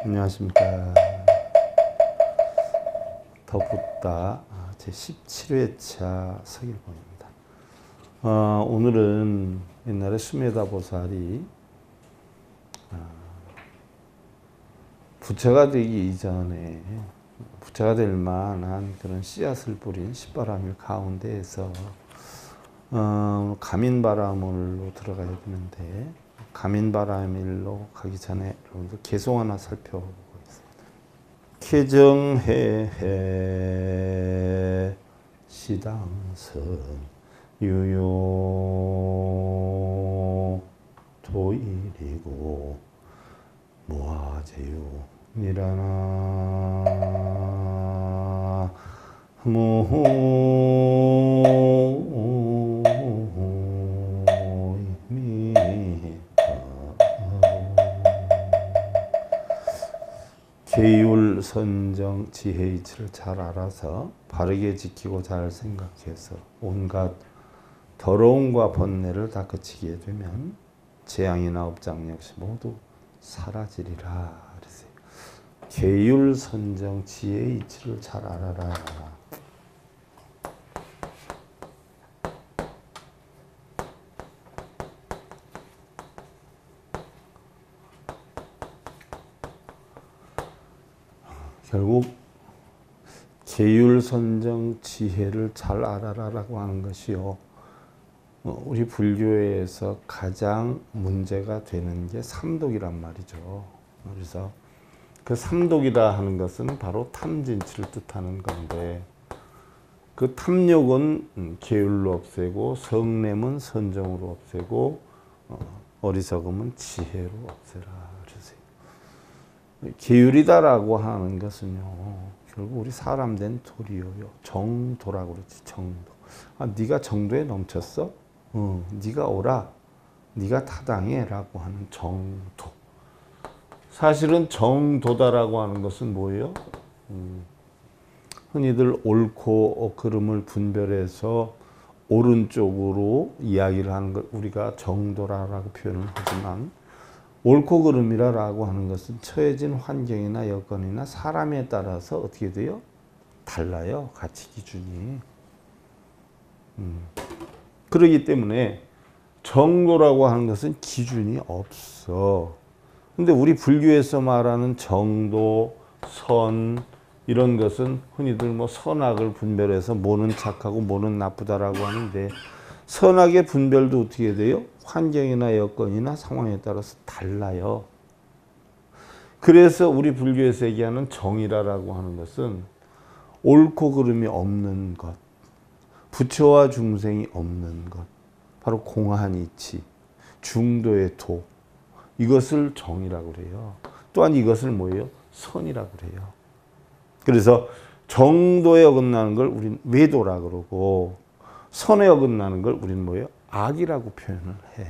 안녕하십니까. 더 붓다 제17회차 서길봉입니다. 오늘은 옛날에 수메다 보살이 부처가 되기 이전에 부처가 될 만한 그런 씨앗을 뿌린 씨바람일 가운데에서 가민바람일로 들어가야 되는데, 가민바람일로 가기 전에 여러분들 개송 하나 살펴보고 있습니다. 개정해 시당선 유요 도일이고 무아제요 니라나 계율, 선정, 지혜 이치를 잘 알아서 바르게 지키고 잘 생각해서 온갖 더러움과 번뇌를 다 그치게 되면 재앙이나 업장 역시 모두 사라지리라. 그랬어요. 계율, 선정, 지혜 이치를 잘 알아라. 결국 계율, 선정, 지혜를 잘 알아라라고 하는 것이요, 우리 불교에서 가장 문제가 되는 게 삼독이란 말이죠. 그래서 그 삼독이라 하는 것은 바로 탐진치를 뜻하는 건데, 그 탐욕은 계율로 없애고, 성냄은 선정으로 없애고, 어리석음은 지혜로 없애라. 계율이다라고 하는 것은요, 결국 우리 사람 된 도리요, 정도라고 그러지. 정도. 네가 정도에 넘쳤어? 네가 오라. 네가 타당해라고 하는 정도. 사실은 정도다라고 하는 것은 뭐예요? 흔히들 옳고 그름을 분별해서 오른쪽으로 이야기를 하는 걸 우리가 정도라고 표현을 하지만, 옳고 그름이라고 하는 것은 처해진 환경이나 여건이나 사람에 따라서 어떻게 돼요? 달라요. 가치 기준이. 그렇기 때문에 정도라고 하는 것은 기준이 없어. 근데 우리 불교에서 말하는 정도, 선 이런 것은 흔히들 뭐 선악을 분별해서 뭐는 착하고 뭐는 나쁘다라고 하는데, 선악의 분별도 어떻게 돼요? 환경이나 여건이나 상황에 따라서 달라요. 그래서 우리 불교에서 얘기하는 정의라고 하는 것은 옳고 그름이 없는 것, 부처와 중생이 없는 것, 바로 공한이치, 중도의 도, 이것을 정의라고 그래요. 또한 이것을 뭐예요? 선이라고 그래요. 그래서 정도에 어긋나는 걸 우린 외도라고 그러고, 선에 어긋나는 걸 우리는 뭐예요? 악이라고 표현을 해.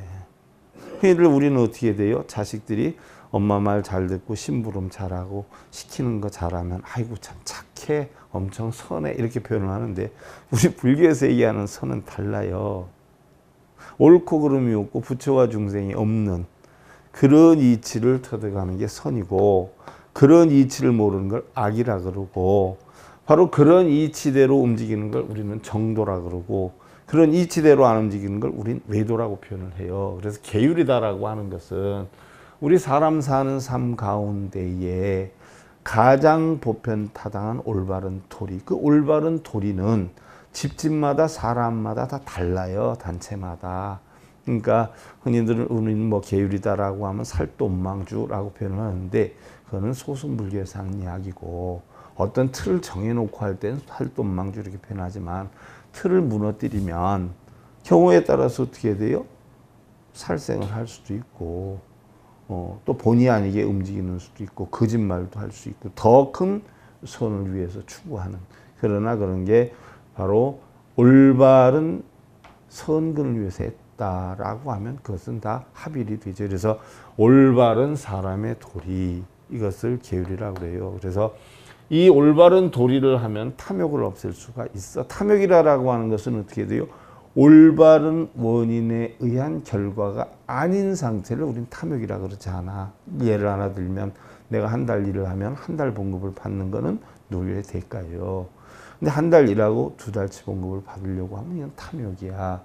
흔히들 우리는 어떻게 돼요? 자식들이 엄마 말 잘 듣고 심부름 잘하고 시키는 거 잘하면 아이고 참 착해, 엄청 선해, 이렇게 표현을 하는데, 우리 불교에서 얘기하는 선은 달라요. 옳고 그름이 없고 부처와 중생이 없는 그런 이치를 터득하는 게 선이고, 그런 이치를 모르는 걸 악이라 그러고, 바로 그런 이치대로 움직이는 걸 우리는 정도라 그러고, 그런 이치대로 안 움직이는 걸 우린 외도라고 표현을 해요. 그래서 계율이다라고 하는 것은 우리 사람 사는 삶 가운데에 가장 보편타당한 올바른 도리, 그 올바른 도리는 집집마다 사람마다 다 달라요. 단체마다. 그러니까 흔히들 우리는 뭐 계율이다라고 하면 살돈망주라고 표현을 하는데 그거는 소승불교에서 하는 이야기고 어떤 틀을 정해놓고 할 때는 살돈망주 이렇게 표현하지만 틀을 무너뜨리면 경우에 따라서 어떻게 돼요? 살생을 할 수도 있고 또 본의 아니게 움직이는 수도 있고 거짓말도 할 수 있고 더 큰 선을 위해서 추구하는 그러나 그런 게 바로 올바른 선근을 위해서 했다라고 하면 그것은 다 합일이 되죠. 그래서 올바른 사람의 도리 이것을 계율이라고 그래요. 그래서 이 올바른 도리를 하면 탐욕을 없앨 수가 있어. 탐욕이라고 하는 것은 어떻게 돼요? 올바른 원인에 의한 결과가 아닌 상태를 우리는 탐욕이라고 그러지 않아. 예를 하나 들면 내가 한 달 일을 하면 한 달 봉급을 받는 거는 노력의 대가예요. 근데 한 달 일하고 두 달치 봉급을 받으려고 하면 이건 탐욕이야.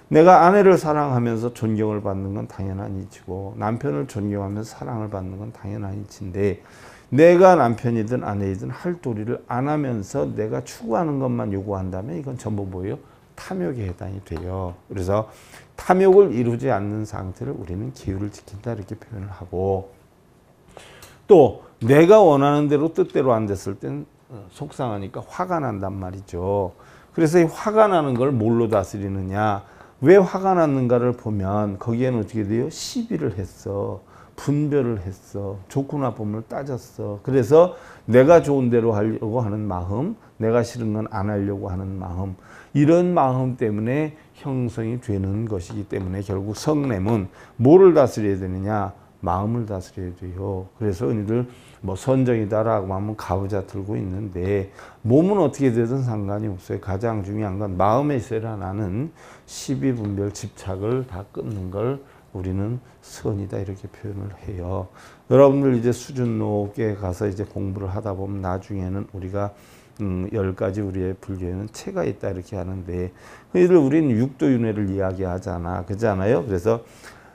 내가 아내를 사랑하면서 존경을 받는 건 당연한 이치고 남편을 존경하면서 사랑을 받는 건 당연한 이치인데 내가 남편이든 아내이든 할 도리를 안 하면서 내가 추구하는 것만 요구한다면 이건 전부 뭐예요? 탐욕에 해당이 돼요. 그래서 탐욕을 이루지 않는 상태를 우리는 계율을 지킨다 이렇게 표현을 하고 또 내가 원하는 대로 뜻대로 안 됐을 땐 속상하니까 화가 난단 말이죠. 그래서 이 화가 나는 걸 뭘로 다스리느냐 왜 화가 났는가를 보면 거기에는 어떻게 돼요? 시비를 했어. 분별을 했어. 좋고 나쁨을 따졌어. 그래서 내가 좋은 대로 하려고 하는 마음, 내가 싫은 건 안 하려고 하는 마음, 이런 마음 때문에 형성이 되는 것이기 때문에 결국 성냄은 뭐를 다스려야 되느냐? 마음을 다스려야 돼요. 그래서 흔히들 뭐 선정이다라고 하면 가부좌 들고 있는데 몸은 어떻게 되든 상관이 없어요. 가장 중요한 건 마음에 있어야 나는 시비, 분별, 집착을 다 끊는 걸 우리는 선이다 이렇게 표현을 해요. 여러분들 이제 수준 높게 가서 이제 공부를 하다 보면 나중에는 우리가 10가지 우리의 불교에는 체가 있다 이렇게 하는데 이들 우리는 육도윤회를 이야기하잖아. 그렇지 않아요? 그래서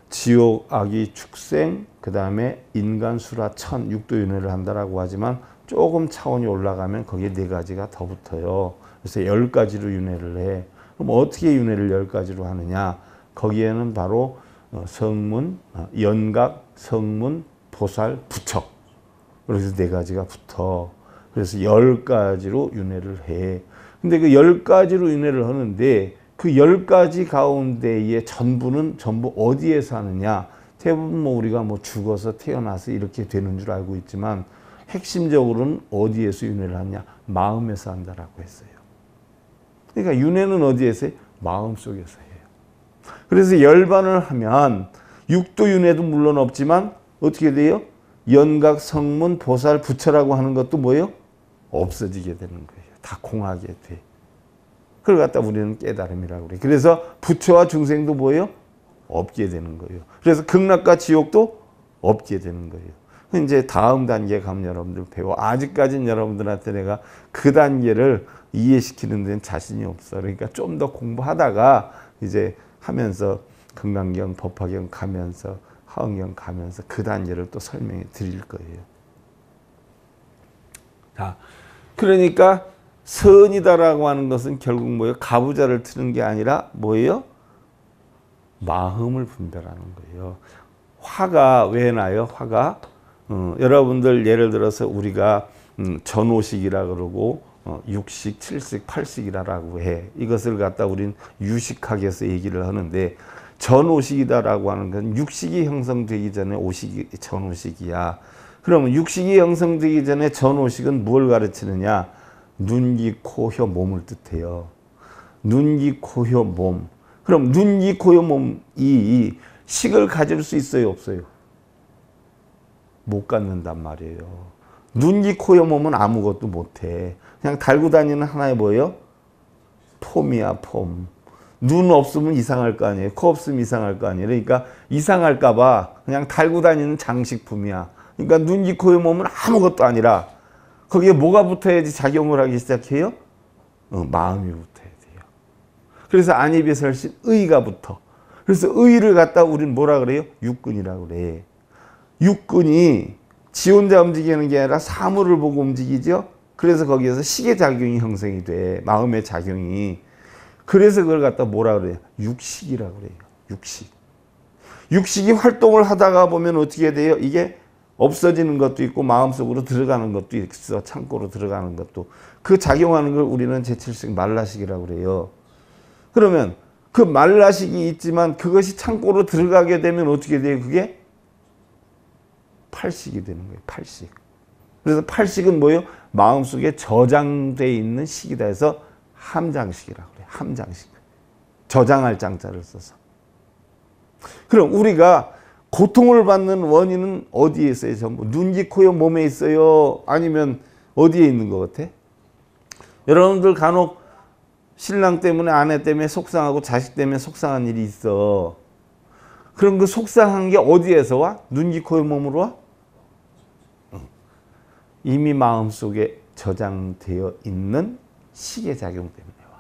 지옥, 악이, 축생, 그 다음에 인간, 수라, 천, 육도윤회를 한다라고 하지만 조금 차원이 올라가면 거기에 4가지가 더 붙어요. 그래서 10가지로 윤회를 해. 그럼 어떻게 윤회를 10가지로 하느냐? 거기에는 바로 성문, 연각, 성문, 보살, 부처. 그래서 4가지가 붙어. 그래서 10가지로 윤회를 해. 근데 그 10가지로 윤회를 하는데 그 10가지 가운데의 전부는 전부 어디에서 하느냐? 대부분 뭐 우리가 뭐 죽어서 태어나서 이렇게 되는 줄 알고 있지만 핵심적으로는 어디에서 윤회를 하냐? 마음에서 한다라고 했어요. 그러니까 윤회는 어디에서 해요? 마음속에서 해요. 그래서 10반을 하면 육도윤회도 물론 없지만 어떻게 돼요? 연각, 성문, 보살, 부처라고 하는 것도 뭐예요? 없어지게 되는 거예요. 다 공하게 돼. 그걸 갖다 우리는 깨달음이라고 그래요. 그래서 부처와 중생도 뭐예요? 없게 되는 거예요. 그래서 극락과 지옥도 없게 되는 거예요. 이제 다음 단계 가면 여러분들 배워. 아직까지는 여러분들한테 내가 그 단계를 이해시키는 데는 자신이 없어. 그러니까 좀 더 공부하다가 이제 하면서 금강경, 법화경 가면서 화엄경 가면서 그 단계를 또 설명해 드릴 거예요. 자, 그러니까 선이다라고 하는 것은 결국 뭐예요? 가부좌를 트는 게 아니라 뭐예요? 마음을 분별하는 거예요. 화가 왜 나요? 화가 여러분들 예를 들어서 우리가 전오식이라 그러고 6식, 7식, 8식이라고 해. 이것을 갖다 우린 유식학에서 얘기를 하는데 전오식이다라고 하는 건 육식이 형성되기 전에 오식이 전오식이야. 그러면 육식이 형성되기 전에 전오식은 뭘 가르치느냐? 눈, 귀, 코, 혀, 몸을 뜻해요. 눈, 귀, 코, 혀, 몸. 그럼 눈, 귀, 코, 혀, 몸이 식을 가질 수 있어요? 없어요? 못 갖는단 말이에요. 눈, 귀, 코, 혀, 몸은 아무것도 못해. 그냥 달고 다니는 하나의 뭐예요? 폼이야, 폼. 눈 없으면 이상할 거 아니에요. 코 없으면 이상할 거 아니에요. 그러니까 이상할까 봐 그냥 달고 다니는 장식품이야. 그러니까 눈, 귀, 코, 혀, 몸은 아무것도 아니라 거기에 뭐가 붙어야지 작용을 하기 시작해요? 마음이 붙어야 돼요. 그래서 안이비설신 의가 붙어. 그래서 의를 갖다 우리는 뭐라 그래요? 육근이라고 그래. 육근이 지 혼자 움직이는 게 아니라 사물을 보고 움직이죠? 그래서 거기에서 시계작용이 형성이 돼. 마음의 작용이. 그래서 그걸 갖다 뭐라 그래요? 육식이라고 그래요. 육식. 육식이 활동을 하다가 보면 어떻게 돼요? 이게 없어지는 것도 있고 마음속으로 들어가는 것도 있어. 창고로 들어가는 것도. 그 작용하는 걸 우리는 제7식 말라식이라고 그래요. 그러면 그 말라식이 있지만 그것이 창고로 들어가게 되면 어떻게 돼요? 그게 팔식이 되는 거예요. 팔식. 그래서 팔식은 뭐예요? 마음속에 저장되어 있는 식이다 해서 함장식이라고 그래요. 함장식. 저장할 장자를 써서. 그럼 우리가 고통을 받는 원인은 어디에 있어요? 전부 눈, 귀, 코, 역 몸에 있어요? 아니면 어디에 있는 것 같아? 여러분들 간혹 신랑 때문에 아내 때문에 속상하고 자식 때문에 속상한 일이 있어. 그럼 그 속상한 게 어디에서 와? 눈, 귀, 코, 역 몸으로 와? 이미 마음속에 저장되어 있는 시계작용 때문에 와.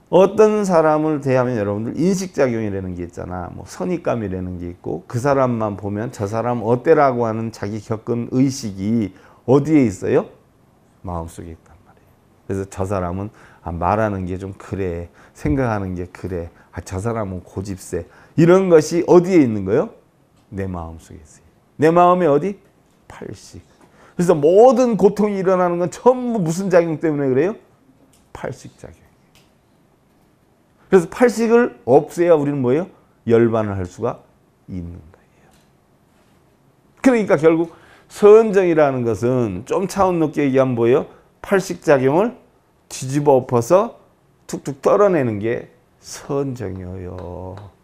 어떤 사람을 대하면 여러분들 인식작용이라는 게 있잖아. 뭐 선입감이라는 게 있고 그 사람만 보면 저 사람 어때라고 하는 자기 겪은 의식이 어디에 있어요? 마음속에 있단 말이에요. 그래서 저 사람은 말하는 게 좀 그래. 생각하는 게 그래. 저 사람은 고집세. 이런 것이 어디에 있는 거예요? 내 마음속에 있어요. 내 마음에 어디? 팔식. 그래서 모든 고통이 일어나는 건 전부 무슨 작용 때문에 그래요? 팔식 작용. 그래서 팔식을 없애야 우리는 뭐예요? 열반을 할 수가 있는 거예요. 그러니까 결국 선정이라는 것은 좀 차원 높게 얘기하면 뭐예요? 팔식 작용을 뒤집어 엎어서 툭툭 떨어내는 게 선정이에요.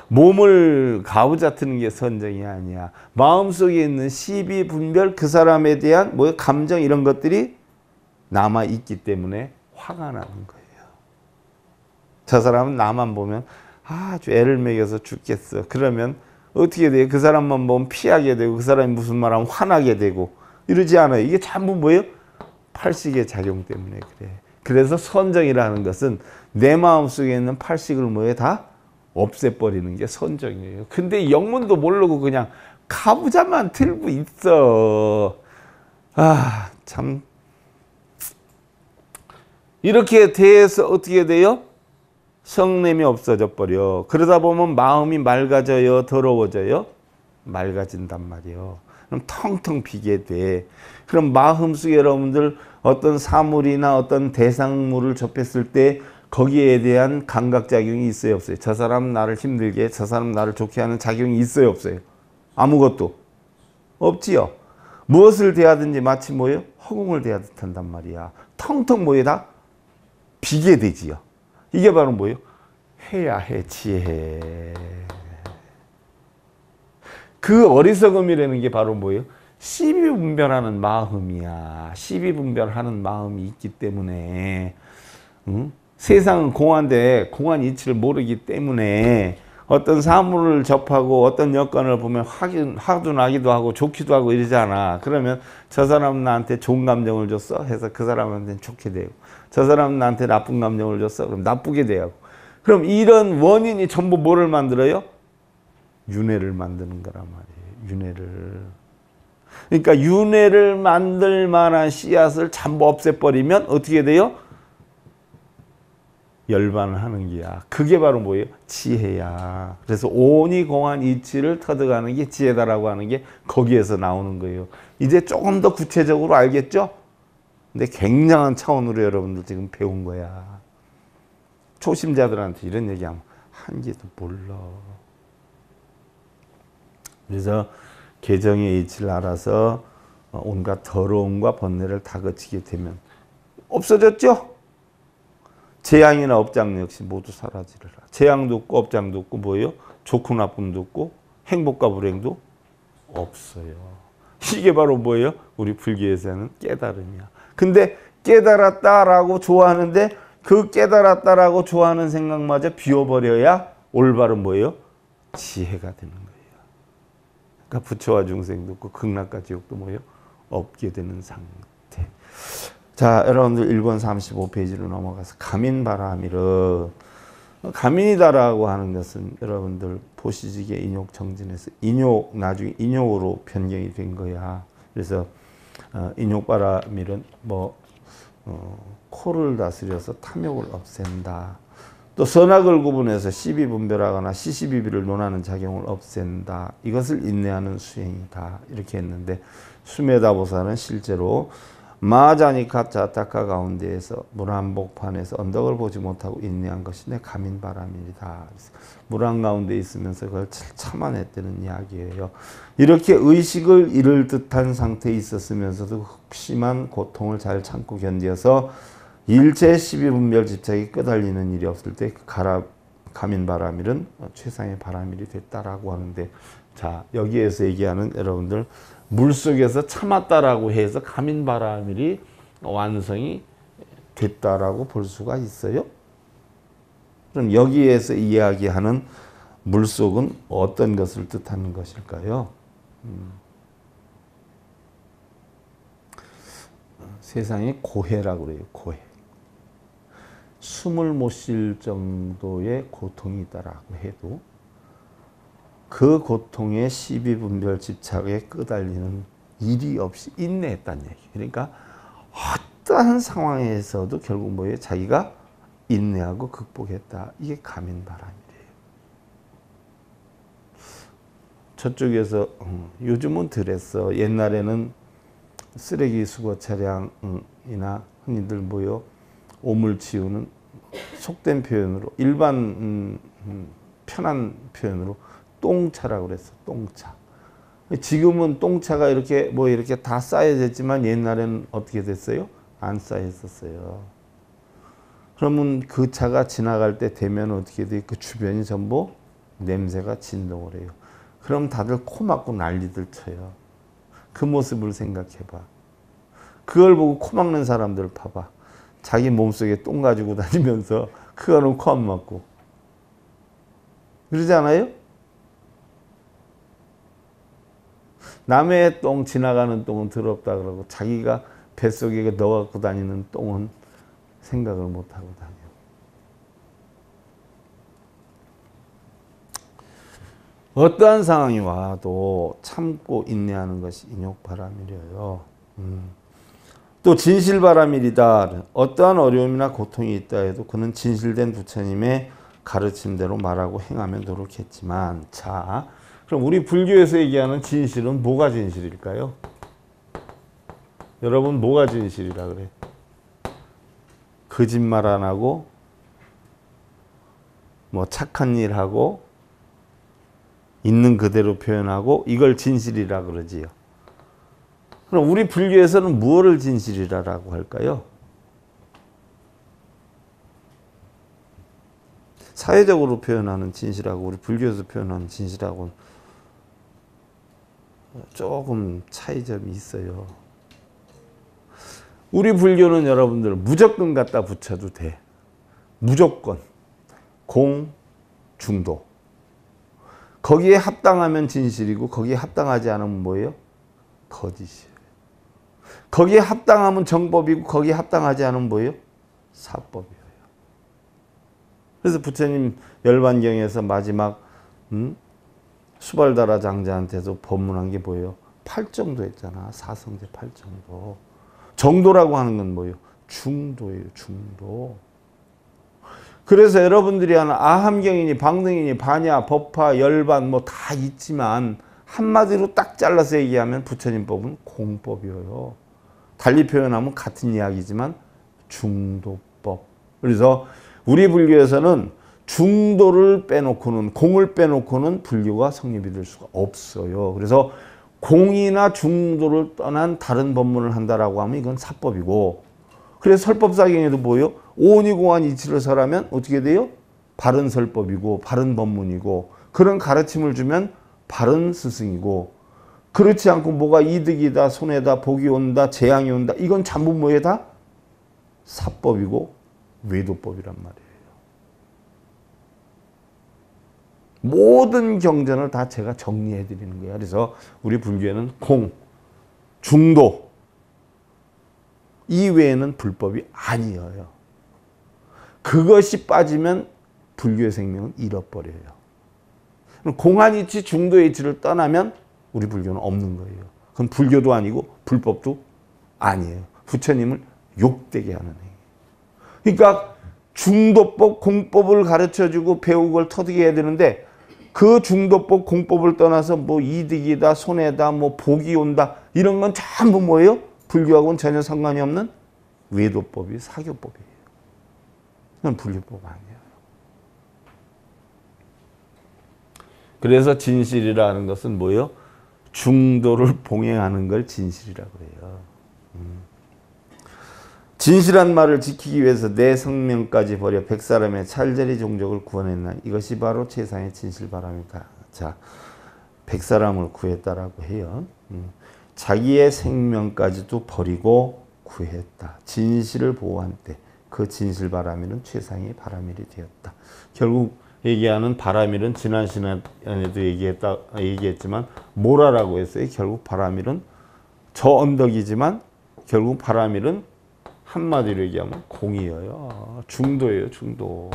몸을 가부잡는 게 선정이 아니야. 마음속에 있는 시비, 분별, 그 사람에 대한 뭐 감정 이런 것들이 남아 있기 때문에 화가 나는 거예요. 저 사람은 나만 보면 아주 애를 먹여서 죽겠어. 그러면 어떻게 돼요? 그 사람만 보면 피하게 되고 그 사람이 무슨 말하면 화나게 되고 이러지 않아요. 이게 전부 뭐예요? 팔식의 작용 때문에 그래. 그래서 선정이라는 것은 내 마음속에 있는 팔식을 뭐예요? 다 없애버리는 게 선정이에요. 근데 영문도 모르고 그냥 가부좌만 들고 있어. 아, 참. 이렇게 돼서 어떻게 돼요? 성냄이 없어져 버려. 그러다 보면 마음이 맑아져요? 더러워져요? 맑아진단 말이에요. 그럼 텅텅 비게 돼. 그럼 마음속에 여러분들 어떤 사물이나 어떤 대상물을 접했을 때 거기에 대한 감각작용이 있어요, 없어요? 저 사람 나를 힘들게, 저 사람 나를 좋게 하는 작용이 있어요, 없어요? 아무것도 없지요. 무엇을 대하든지 마치 뭐예요? 허공을 대하듯 한단 말이야. 텅텅 뭐예요? 다 비게 되지요. 이게 바로 뭐예요? 해야 해, 지혜. 그 어리석음이라는 게 바로 뭐예요? 시비분별하는 마음이야. 시비분별하는 마음이 있기 때문에 응? 세상은 공한데 공한 이치를 모르기 때문에 어떤 사물을 접하고 어떤 여건을 보면 화도 나기도 하고 좋기도 하고 이러잖아. 그러면 저 사람은 나한테 좋은 감정을 줬어 해서 그 사람한테는 좋게 되고 저 사람은 나한테 나쁜 감정을 줬어 그럼 나쁘게 되고 그럼 이런 원인이 전부 뭐를 만들어요? 윤회를 만드는 거란 말이에요. 윤회를. 그러니까 윤회를 만들 만한 씨앗을 전부 없애버리면 어떻게 돼요? 열반을 하는 게야. 그게 바로 뭐예요? 지혜야. 그래서 오니 공한 이치를 터득하는 게 지혜다라고 하는 게 거기에서 나오는 거예요. 이제 조금 더 구체적으로 알겠죠? 근데 굉장한 차원으로 여러분들 지금 배운 거야. 초심자들한테 이런 얘기하면 한 개도 몰라. 그래서 개정의 이치를 알아서 온갖 더러움과 번뇌를 다 거치게 되면 없어졌죠? 재앙이나 업장 역시 모두 사라지리라. 재앙도 없고 업장도 없고 뭐예요? 좋고 나쁨도 없고 행복과 불행도 없어요. 이게 바로 뭐예요? 우리 불교에서는 깨달음이야. 근데 깨달았다라고 좋아하는데 그 깨달았다라고 좋아하는 생각마저 비워버려야 올바른 뭐예요? 지혜가 되는 거예요. 그러니까 부처와 중생도 없고 극락과 지옥도 뭐예요? 없게 되는 상태. 자, 여러분들 1권 35페이지로 넘어가서 가민바라미르. 가민이다라고 하는 것은 여러분들 보시직의 인욕 정진에서 인욕 나중에 인욕으로 변경이 된 거야. 그래서 인욕바라밀은 코를 다스려서 탐욕을 없앤다. 또 선악을 구분해서 시비분별하거나 시시비비를 논하는 작용을 없앤다. 이것을 인내하는 수행이다. 이렇게 했는데 수메다보살은 실제로 마자니카 자타카 가운데에서 물한복판에서 언덕을 보지 못하고 인내한 것이 내 가민바라밀이다. 물 한가운데 있으면서 그걸 참아냈다는 이야기예요. 이렇게 의식을 잃을 듯한 상태에 있었으면서도 심한 고통을 잘 참고 견디어서 일체 시비분별 집착이 끄달리는 일이 없을 때 가민바라밀은 최상의 바라밀이 됐다라고 하는데, 자, 여기에서 얘기하는 여러분들 물속에서 참았다라고 해서 가민바라밀이 완성이 됐다라고 볼 수가 있어요? 그럼 여기에서 이야기하는 물속은 어떤 것을 뜻하는 것일까요? 세상에 고해라고 그래요. 고해. 숨을 못 쉴 정도의 고통이 있다라고 해도 그 고통의 시비분별 집착에 끄달리는 일이 없이 인내했다는 얘기. 그러니까 어떠한 상황에서도 결국 뭐예요? 자기가 인내하고 극복했다. 이게 가민바람이래요. 저쪽에서 요즘은 덜했어. 옛날에는 쓰레기 수거 차량이나 흔히들 뭐요? 오물 치우는 속된 표현으로 일반 편한 표현으로 똥차라고 그랬어. 똥차. 지금은 똥차가 이렇게 이렇게 다 쌓여졌지만 옛날에는 어떻게 됐어요? 안 쌓였었어요. 그러면 그 차가 지나갈 때 되면 어떻게 돼? 그 주변이 전부 냄새가 진동을 해요. 그럼 다들 코 막고 난리들 쳐요. 그 모습을 생각해봐. 그걸 보고 코 막는 사람들 봐봐. 자기 몸속에 똥 가지고 다니면서 그거는 코 안 막고. 그러지 않아요? 남의 똥, 지나가는 똥은 더럽다 그러고 자기가 뱃속에 넣어 갖고 다니는 똥은 생각을 못 하고 다녀. 어떠한 상황이 와도 참고 인내하는 것이 인욕바라밀이에요. 또 진실바라밀이다. 어떠한 어려움이나 고통이 있다 해도 그는 진실된 부처님의 가르침대로 말하고 행하며 노력했지만, 자, 그럼 우리 불교에서 얘기하는 진실은 뭐가 진실일까요? 여러분, 뭐가 진실이라 그래? 거짓말 안 하고 착한 일 하고 있는 그대로 표현하고 이걸 진실이라 그러지요. 그럼 우리 불교에서는 무엇을 진실이라고 할까요? 사회적으로 표현하는 진실하고 우리 불교에서 표현하는 진실하고는 조금 차이점이 있어요. 우리 불교는 여러분들 무조건 갖다 붙여도 돼. 무조건. 공, 중도. 거기에 합당하면 진실이고 거기에 합당하지 않으면 뭐예요? 거짓이에요. 거기에 합당하면 정법이고 거기에 합당하지 않으면 뭐예요? 사법이에요. 그래서 부처님 열반경에서 마지막 수발다라 장자한테도 법문한 게 뭐예요? 8정도 했잖아. 사성제 8정도. 정도라고 하는 건 뭐예요? 중도예요. 중도. 그래서 여러분들이 하는 아함경이니 방등이니 반야, 법화, 열반 다 있지만 한마디로 딱 잘라서 얘기하면 부처님 법은 공법이에요. 달리 표현하면 같은 이야기지만 중도법. 그래서 우리 불교에서는 중도를 빼놓고는, 공을 빼놓고는 불교가 성립이 될 수가 없어요. 그래서 공이나 중도를 떠난 다른 법문을 한다라고 하면 이건 사법이고, 그래서 설법사경에도 뭐예요? 오니공한 이치를 설하면 어떻게 돼요? 바른 설법이고 바른 법문이고, 그런 가르침을 주면 바른 스승이고, 그렇지 않고 뭐가 이득이다, 손해다, 복이 온다, 재앙이 온다, 이건 전부 뭐에 다? 사법이고 외도법이란 말이에요. 모든 경전을 다 제가 정리해 드리는 거예요. 그래서 우리 불교에는 공, 중도 이외에는 불법이 아니에요. 그것이 빠지면 불교의 생명은 잃어버려요. 공한 이치, 중도의 이치를 떠나면 우리 불교는 없는 거예요. 그건 불교도 아니고 불법도 아니에요. 부처님을 욕되게 하는 행위. 그러니까 중도법, 공법을 가르쳐주고 배우고 걸 터득 해야 되는데 그 중도법, 공법을 떠나서 뭐 이득이다, 손해다, 뭐 복이 온다 이런 건 전부 뭐예요? 불교하고는 전혀 상관이 없는 외도법이 사교법이에요. 그건 불교법 아니에요. 그래서 진실이라는 것은 뭐예요? 중도를 봉행하는 걸 진실이라고 그래요. 진실한 말을 지키기 위해서 내 생명까지 버려 백사람의 찰자리 종족을 구원했나. 이것이 바로 최상의 진실바람이다. 자, 백사람을 구했다라고 해요. 자기의 생명까지도 버리고 구했다. 진실을 보호한 때 그 진실바람이는 최상의 바람일이 되었다. 결국 얘기하는 바람일은 지난 시간에도 얘기했지만 뭐라고 했어요? 결국 바람일은 저 언덕이지만 결국 바람일은 한마디로 얘기하면 공이에요. 중도예요, 중도.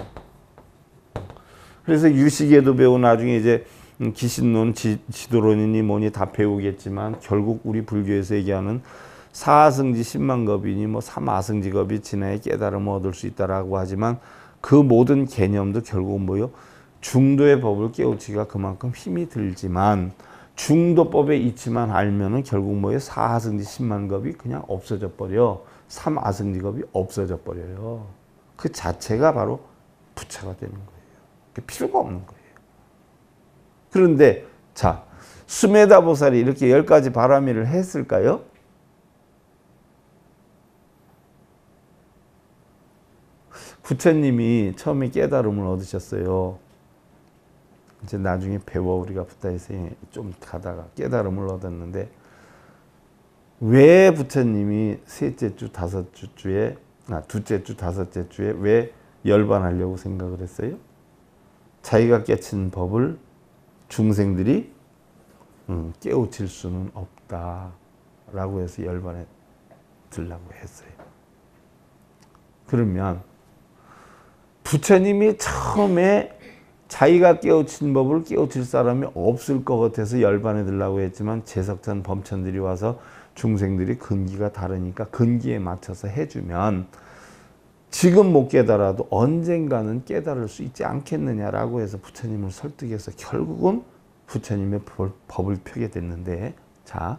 그래서 유식에도 배우 나중에 이제 기신론, 지도론이니 뭐니 다 배우겠지만 결국 우리 불교에서 얘기하는 사승지 10만겁이니 뭐 삼아승지겁이 진화의 깨달음을 얻을 수 있다라고 하지만 그 모든 개념도 결국은 뭐예요? 중도의 법을 깨우치기가 그만큼 힘이 들지만 중도법의 이치만 알면은 결국 뭐예요? 사하승지 10만겁이 그냥 없어져 버려. 삼아승지겁이 없어져 버려요. 그 자체가 바로 부처가 되는 거예요. 필요가 없는 거예요. 그런데 자, 수메다 보살이 이렇게 10가지 바라미를 했을까요? 부처님이 처음에 깨달음을 얻으셨어요. 이제 나중에 배워 우리가 부다에서 좀 가다가 깨달음을 얻었는데 왜 부처님이 셋째 주, 다섯 주에 둘째 주, 다섯째 주에 왜 열반하려고 생각을 했어요? 자기가 깨친 법을 중생들이 깨우칠 수는 없다라고 해서 열반에 들라고 했어요. 그러면 부처님이 처음에 자기가 깨우친 법을 깨우칠 사람이 없을 것 같아서 열반에 들라고 했지만 재석천 범천들이 와서 중생들이 근기가 다르니까 근기에 맞춰서 해주면 지금 못 깨달아도 언젠가는 깨달을 수 있지 않겠느냐라고 해서 부처님을 설득해서 결국은 부처님의 법을 펴게 됐는데, 자,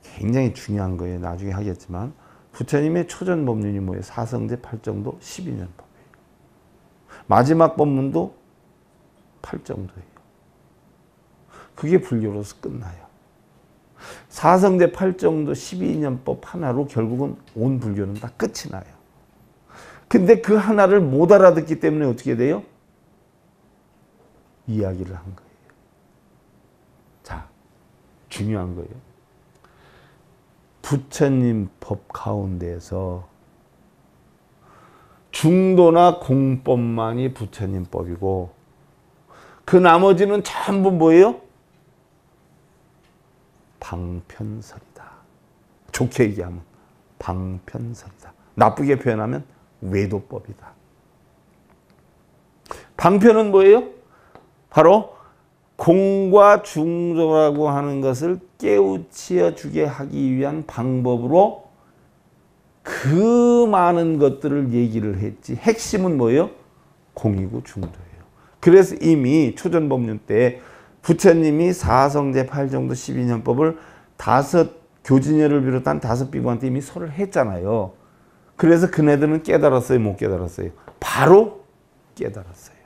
굉장히 중요한 거예요. 나중에 하겠지만 부처님의 초전 법륜이 뭐예요? 사성제 8정도 12년 법이에요. 마지막 법문도 8정도예요. 그게 불교로서 끝나요. 사성제 8정도 12년법 하나로 결국은 온 불교는 다 끝이 나요. 근데 그 하나를 못 알아듣기 때문에 어떻게 돼요? 이야기를 한 거예요. 자, 중요한 거예요. 부처님 법 가운데에서 중도나 공법만이 부처님 법이고 그 나머지는 전부 뭐예요? 방편설이다. 좋게 얘기하면 방편설이다. 나쁘게 표현하면 외도법이다. 방편은 뭐예요? 바로 공과 중도라고 하는 것을 깨우쳐 주게 하기 위한 방법으로 그 많은 것들을 얘기를 했지. 핵심은 뭐예요? 공이고 중도예요. 그래서 이미 초전법륜 때 부처님이 사성제 8정도 12년법을 5 교진여를 비롯한 5 비구한테 이미 설을 했잖아요. 그래서 그네들은 깨달았어요? 못 깨달았어요? 바로 깨달았어요.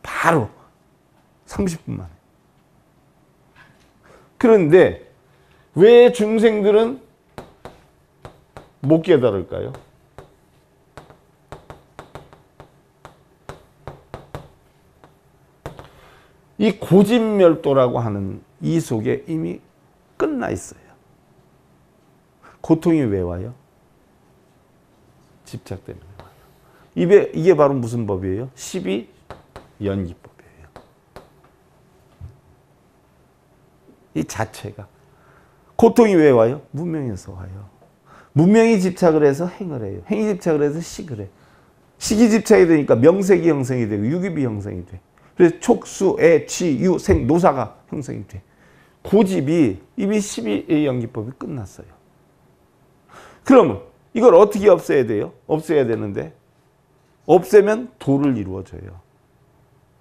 바로 30분 만에. 그런데 왜 중생들은 못 깨달을까요? 이 고집멸도라고 하는 이 속에 이미 끝나 있어요. 고통이 왜 와요? 집착 때문에 와요. 이게 바로 무슨 법이에요? 12연기법이에요. 이 자체가. 고통이 왜 와요? 문명에서 와요. 문명이 집착을 해서 행을 해요. 행이 집착을 해서 식을 해. 식이 집착이 되니까 명색이 형성이 되고 유기비 형성이 돼. 그래서 촉수, 애, 취, 유, 생, 노사가 형성이 돼. 고집이 이미 12의 연기법이 끝났어요. 그러면 이걸 어떻게 없애야 돼요? 없애야 되는데 없애면 도를 이루어져요.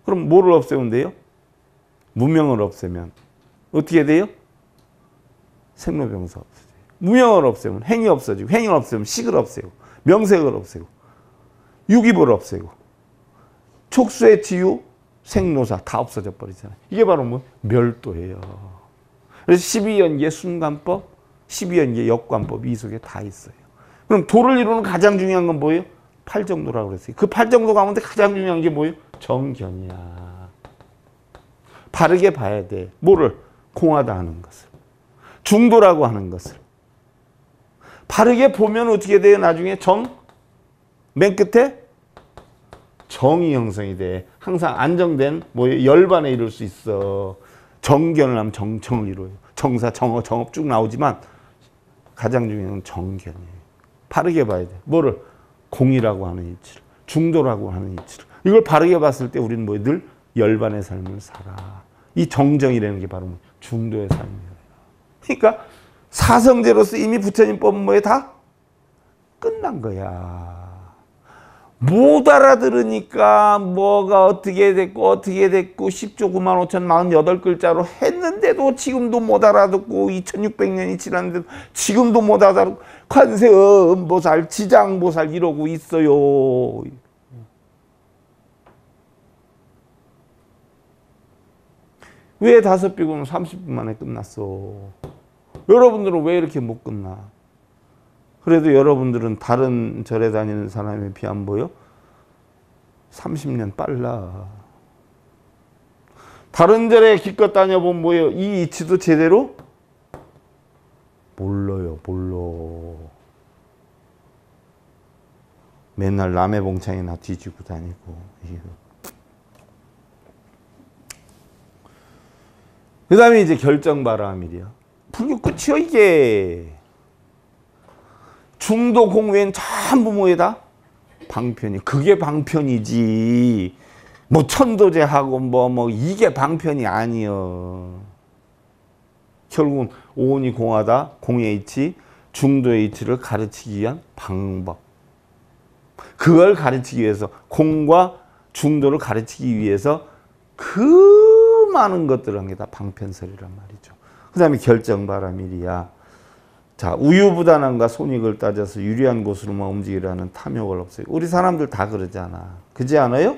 그럼 뭐를 없애면 돼요? 무명을 없애면 어떻게 돼요? 생로병사 없어져요. 무명을 없애면 행이 없어지고, 행을 없애면 식을 없애고, 명색을 없애고, 유기부를 없애고, 촉수의 지유, 생로사 다 없어져 버리잖아요. 이게 바로 뭐 멸도예요. 그래서 12연기의 순관법, 12연기의 역관법 이 속에 다 있어요. 그럼 도를 이루는 가장 중요한 건 뭐예요? 팔정도라고 그랬어요. 그 팔정도 가운데 가장 중요한 게 뭐예요? 정견이야. 바르게 봐야 돼. 뭐를? 공하다 하는 것을. 중도라고 하는 것을. 바르게 보면 어떻게 돼요? 나중에 맨 끝에 정이 형성이 돼. 항상 안정된 뭐예요? 열반에 이룰 수 있어. 정견을 하면 정을 이루어요. 정사, 정업 쭉 나오지만 가장 중요한 건 정견이에요. 바르게 봐야 돼. 뭐를? 공이라고 하는 이치를. 중도라고 하는 이치를. 이걸 바르게 봤을 때 우리는 뭐예요? 늘 열반의 삶을 살아. 이 정정이라는 게 바로 중도의 삶이에요. 그러니까 사성제로서 이미 부처님 법은 뭐에 다 끝난 거야. 못 알아들으니까 뭐가 어떻게 됐고 10조 9만 5,048글자로 했는데도 지금도 못 알아듣고 2600년이 지났는데도 지금도 못 알아듣고 관세음보살, 지장보살 이러고 있어요. 왜 5비구는 30분 만에 끝났어? 여러분들은 왜 이렇게 못 끝나? 그래도 여러분들은 다른 절에 다니는 사람에 비하면 뭐요? 30년 빨라. 다른 절에 기껏 다녀보면 뭐예요? 이 이치도 제대로 몰라요. 몰라. 맨날 남의 봉창이나 뒤지고 다니고. 그 다음에 이제 결정바라밀이야. 불교 끝이요 이게. 중도 공외는 전부 뭐에다? 방편이. 그게 방편이지. 뭐 천도제하고 뭐 이게 방편이 아니여. 결국은 오온이 공하다, 공의 이치, 중도의 이치를 가르치기 위한 방법. 그걸 가르치기 위해서, 공과 중도를 가르치기 위해서 그 많은 것들을 한 게 다 방편설이란 말이죠. 그 다음에 결정바라밀이야. 자, 우유부단함과 손익을 따져서 유리한 곳으로만 움직이라는 탐욕을 없애요. 우리 사람들 다 그러잖아. 그렇지 않아요?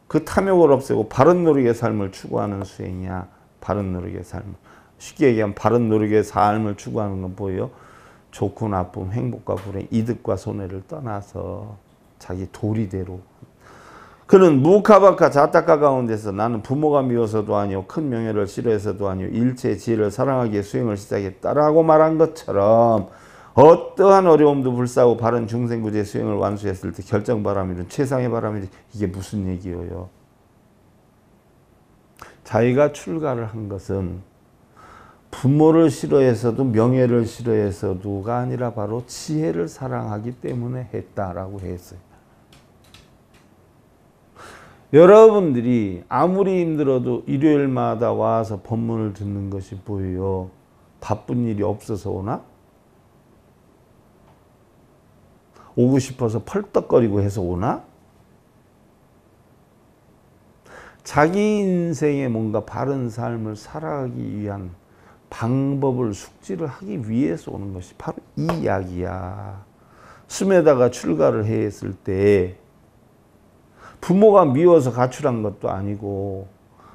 그 탐욕을 없애고 바른 노력의 삶을 추구하는 수행이야. 바른 노력의 삶. 쉽게 얘기하면 바른 노력의 삶을 추구하는 건 뭐예요? 좋고 나쁨, 행복과 불행, 이득과 손해를 떠나서 자기 도리대로. 그는 무카바카 자타카 가운데서 나는 부모가 미워서도 아니요 큰 명예를 싫어해서도 아니요 일체의 지혜를 사랑하기에 수행을 시작했다라고 말한 것처럼 어떠한 어려움도 불사하고 바른 중생구제 수행을 완수했을 때 결정바라밀은 최상의 바라밀이 이게 무슨 얘기예요? 자기가 출가를 한 것은 부모를 싫어해서도 명예를 싫어해서도가 아니라 바로 지혜를 사랑하기 때문에 했다라고 했어요. 여러분들이 아무리 힘들어도 일요일마다 와서 법문을 듣는 것이 뭐예요? 바쁜 일이 없어서 오나? 오고 싶어서 펄떡거리고 해서 오나? 자기 인생에 뭔가 바른 삶을 살아가기 위한 방법을 숙지를 하기 위해서 오는 것이 바로 이 이야기야. 숨에다가 출가를 했을 때 부모가 미워서 가출한 것도 아니고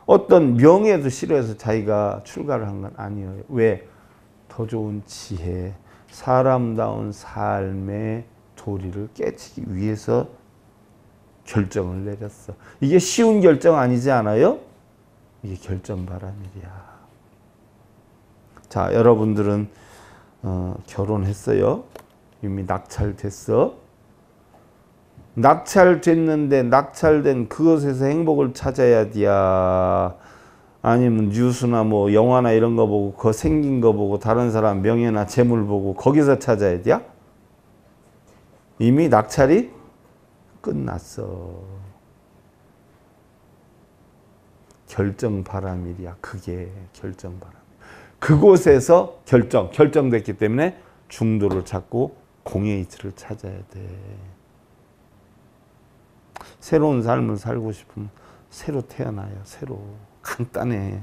어떤 명예도 싫어해서 자기가 출가를 한 건 아니에요. 왜? 더 좋은 지혜, 사람다운 삶의 도리를 깨치기 위해서 결정을 내렸어. 이게 쉬운 결정 아니지 않아요? 이게 결정바라밀이야. 자, 여러분들은 결혼했어요? 이미 낙찰됐어? 낙찰됐는데 낙찰된 그것에서 행복을 찾아야 돼야? 아니면 뉴스나 뭐 영화나 이런 거 보고 그 생긴 거 보고 다른 사람 명예나 재물 보고 거기서 찾아야 돼야? 이미 낙찰이 끝났어. 결정바라밀이야. 그게 결정바라밀. 그곳에서 결정됐기 때문에 중도를 찾고 공의 이치를 찾아야 돼. 새로운 삶을 살고 싶으면 새로 태어나요. 새로. 간단해.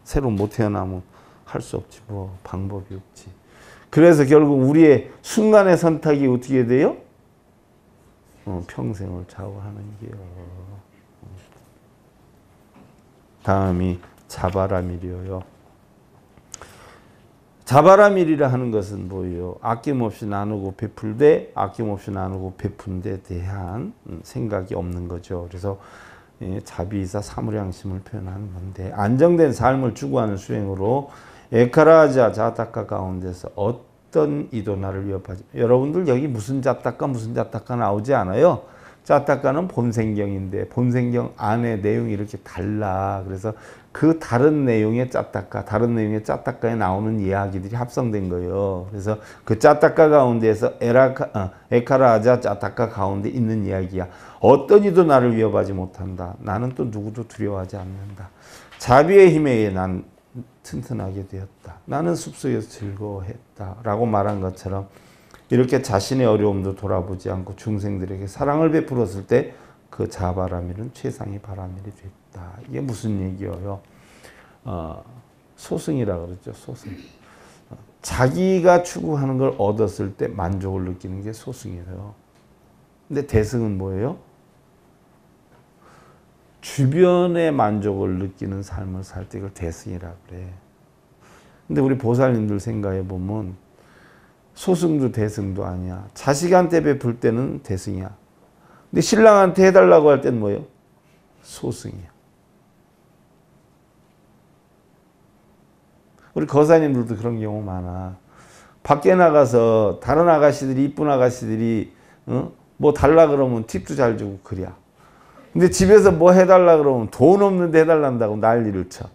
새로 못 태어나면 할 수 없지 뭐. 방법이 없지. 그래서 결국 우리의 순간의 선택이 어떻게 돼요? 평생을 좌우하는 게요. 다음이 자바라밀이요. 자바라밀이라 하는 것은 뭐예요? 아낌없이 나누고 베풀되 아낌없이 나누고 베푼 데 대한 생각이 없는 거죠. 그래서 자비이사 사무량심을 표현하는 건데 안정된 삶을 추구하는 수행으로 에카라자 자타카 가운데서 어떤 이도 나를 위협하지. 여러분들 여기 무슨 자타카 나오지 않아요. 자타카는 본생경인데 본생경 안에 내용이 이렇게 달라. 그래서 그 다른 내용의 짜타카에 나오는 이야기들이 합성된 거예요. 그래서 그 짜타카 가운데에서 에카라자 짜타카 가운데 있는 이야기야. 어떤 이도 나를 위협하지 못한다. 나는 또 누구도 두려워하지 않는다. 자비의 힘에 의해 난 튼튼하게 되었다. 나는 숲속에서 즐거워했다. 라고 말한 것처럼 이렇게 자신의 어려움도 돌아보지 않고 중생들에게 사랑을 베풀었을 때 그 자바라밀은 최상의 바라밀이 됐다. 이게 무슨 얘기예요? 소승이라 그러죠. 소승. 자기가 추구하는 걸 얻었을 때 만족을 느끼는 게 소승이에요. 근데 대승은 뭐예요? 주변의 만족을 느끼는 삶을 살 때 그걸 대승이라 그래. 근데 우리 보살님들 생각해 보면 소승도 대승도 아니야. 자식한테 베풀 때는 대승이야. 근데 신랑한테 해달라고 할 때는 뭐예요? 소승이야. 우리 거사님들도 그런 경우 많아. 밖에 나가서 다른 아가씨들이 이쁜 아가씨들이 뭐 달라 그러면 팁도 잘 주고 그래. 근데 집에서 뭐 해달라 그러면 돈 없는데 해달란다고 난리를 쳐.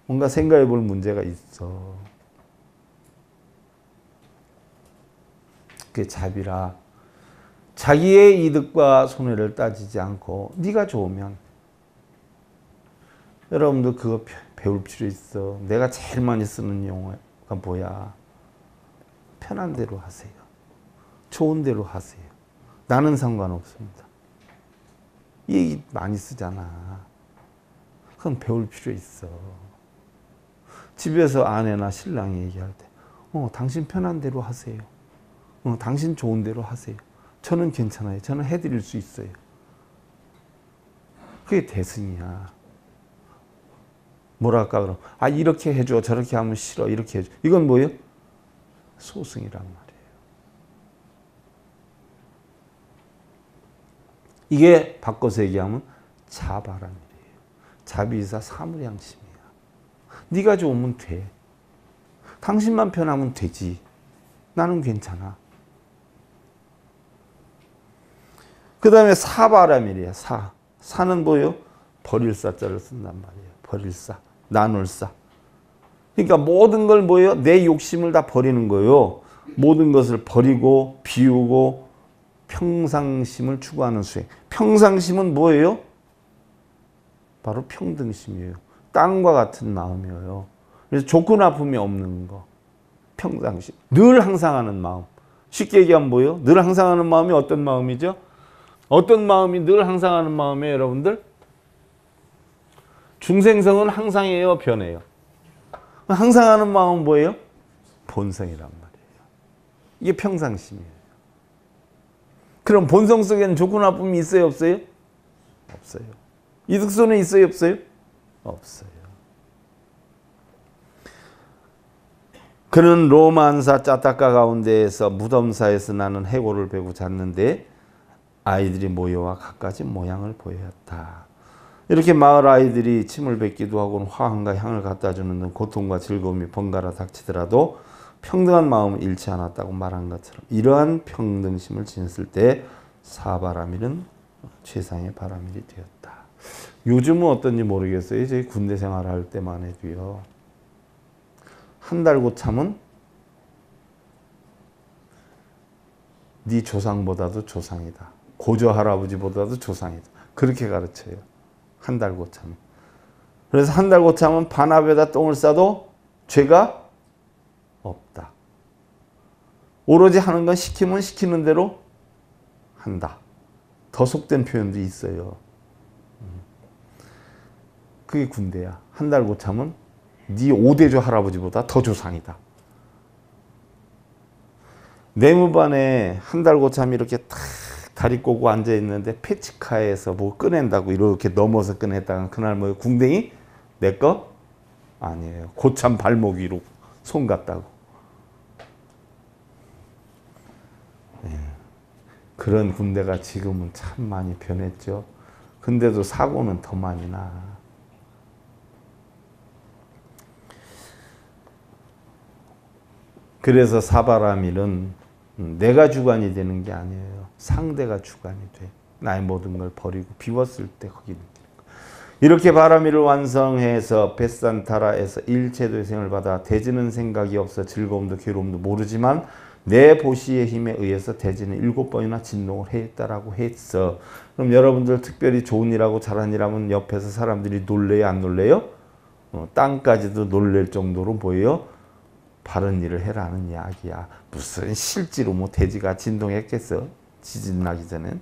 뭔가 생각해 볼 문제가 있어. 그게 자비라. 자기의 이득과 손해를 따지지 않고 네가 좋으면 여러분도 그거 배울 필요 있어. 내가 제일 많이 쓰는 용어가 뭐야? 편한 대로 하세요. 좋은 대로 하세요. 나는 상관없습니다. 이 얘기 많이 쓰잖아. 그건 배울 필요 있어. 집에서 아내나 신랑이 얘기할 때 당신 편한 대로 하세요. 당신 좋은 대로 하세요. 저는 괜찮아요. 저는 해드릴 수 있어요. 그게 대승이야. 뭐랄까 그럼 이렇게 해줘. 저렇게 하면 싫어. 이렇게 해줘. 이건 뭐예요? 소승이란 말이에요. 이게 바꿔서 얘기하면 자바라밀이에요. 자비이사 사무량심이야. 네가 좋으면 돼. 당신만 편하면 되지. 나는 괜찮아. 그 다음에 사바라밀이야. 사는 뭐예요? 버릴 사자를 쓴단 말이에요. 버릴 사, 나눌 사. 그러니까 모든 걸 뭐예요? 내 욕심을 다 버리는 거예요. 모든 것을 버리고 비우고 평상심을 추구하는 수행. 평상심은 뭐예요? 바로 평등심이에요. 땅과 같은 마음이에요. 그래서 좋고 나쁨이 없는 거. 평상심. 늘 항상 하는 마음. 쉽게 얘기하면 뭐예요? 늘 항상 하는 마음이 어떤 마음이죠? 어떤 마음이 늘 항상 하는 마음이에요, 여러분들? 중생성은 항상이에요, 변해요? 항상 하는 마음은 뭐예요? 본성이란 말이에요. 이게 평상심이에요. 그럼 본성 속에는 좋고 나쁨이 있어요, 없어요? 없어요. 이득손은 있어요, 없어요? 없어요. 그는 로만사 짜타카 가운데에서 무덤사에서 나는 해골을 베고 잤는데 아이들이 모여와 갖가지 모양을 보였다. 이렇게 마을 아이들이 침을 뱉기도 하고 화환과 향을 갖다 주는 등 고통과 즐거움이 번갈아 닥치더라도 평등한 마음을 잃지 않았다고 말한 것처럼 이러한 평등심을 지녔을 때 사바라밀은 최상의 바라밀이 되었다. 요즘은 어떤지 모르겠어요. 저희 군대 생활할 때만 해도요. 한 달 고참은 네 조상보다도 조상이다. 고조 할아버지보다도 조상이다. 그렇게 가르쳐요. 한 달 고참. 그래서 한 달 고참은 반합에다 똥을 싸도 죄가 없다. 오로지 하는 건 시키면 시키는 대로 한다. 더 속된 표현도 있어요. 그게 군대야. 한 달 고참은 네 5대조 할아버지보다 더 조상이다. 내무반에 한 달 고참이 이렇게 탁 다리 꼬고 앉아 있는데 페치카에서 뭐 꺼낸다고 이렇게 넘어서 꺼냈다가 그날 뭐 궁뎅이 내 거 아니에요. 고참 발목 위로 손 갔다고. 그런 군대가 지금은 참 많이 변했죠. 근데도 사고는 더 많이 나. 그래서 사바라밀은 내가 주관이 되는 게 아니에요. 상대가 주관이 돼. 나의 모든 걸 버리고 비웠을 때 거기 느끼는 거. 이렇게 바라밀을 완성해서 베산타라에서 일체도생을 받아 대지는 생각이 없어 즐거움도 괴로움도 모르지만 내 보시의 힘에 의해서 대지는 7번이나 진동을 했다라고 했어. 그럼 여러분들 특별히 좋은 일하고 잘한 일하면 옆에서 사람들이 놀래요, 안 놀래요? 땅까지도 놀랄 정도로 뭐예요? 바른 일을 해라는 이야기야. 무슨 실제로 뭐 대지가 진동했겠어? 지진 나기 전엔.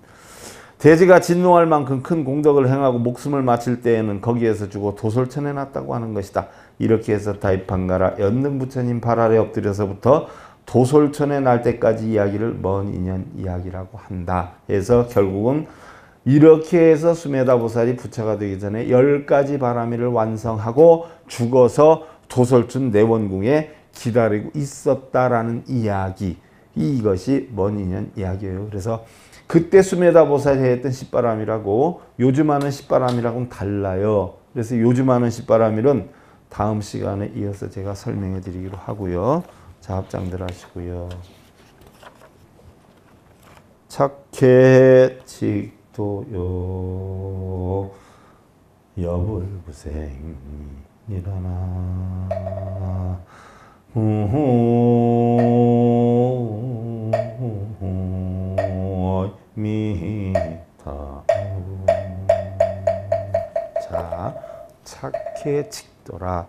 대지가 진동할 만큼 큰 공덕을 행하고 목숨을 마칠 때에는 거기에서 주고 도솔천에 놨다고 하는 것이다. 이렇게 해서 다입한가라 연등부처님 발 아래 엎드려서부터 도솔천에 날 때까지 이야기를 먼 인연 이야기라고 한다. 해서 결국은 이렇게 해서 수메다보살이 부처가 되기 전에 10가지 바라밀을 완성하고 죽어서 도솔천 내원궁에 기다리고 있었다라는 이야기. 이것이 먼 인연 이야기예요. 그래서 그때 수메다보살이 했던 십바라밀하고 요즘 하는 십바라밀하고는 달라요. 그래서 요즘 하는 십바라밀은 다음 시간에 이어서 제가 설명해 드리기로 하고요. 자, 합장들 하시고요. 착해 직도요 여불부생 일어나 미타. 자, 착해 직도라.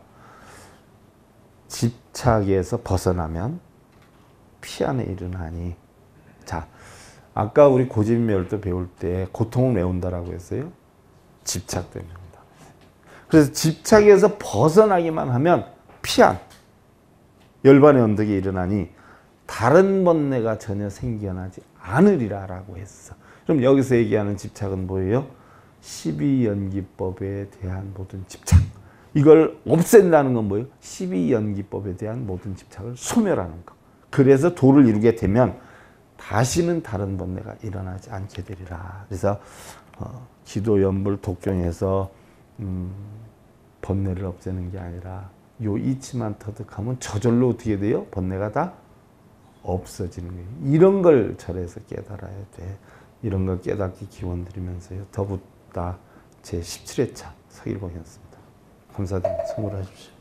집착에서 벗어나면 피안에 일어나니. 자, 아까 우리 고집멸도 배울 때 고통을 메운다라고 했어요. 집착 때문에 온다. 그래서 집착에서 벗어나기만 하면 피안, 열반의 언덕이 일어나니 다른 번뇌가 전혀 생겨나지 않으리라라고 했어. 그럼 여기서 얘기하는 집착은 뭐예요? 12연기법에 대한 모든 집착. 이걸 없앤다는 건 뭐예요? 12연기법에 대한 모든 집착을 소멸하는 것. 그래서 도를 이루게 되면 다시는 다른 번뇌가 일어나지 않게 되리라. 그래서 기도, 연불, 독경에서 번뇌를 없애는 게 아니라 요 이치만 터득하면 저절로 어떻게 돼요? 번뇌가 다 없어지는 거예요. 이런 걸 절에서 깨달아야 돼. 이런 걸 깨닫기 기원드리면서요. 더붓다 제17회차 서일봉이었습니다. 감사드립니다. 선물하십시오.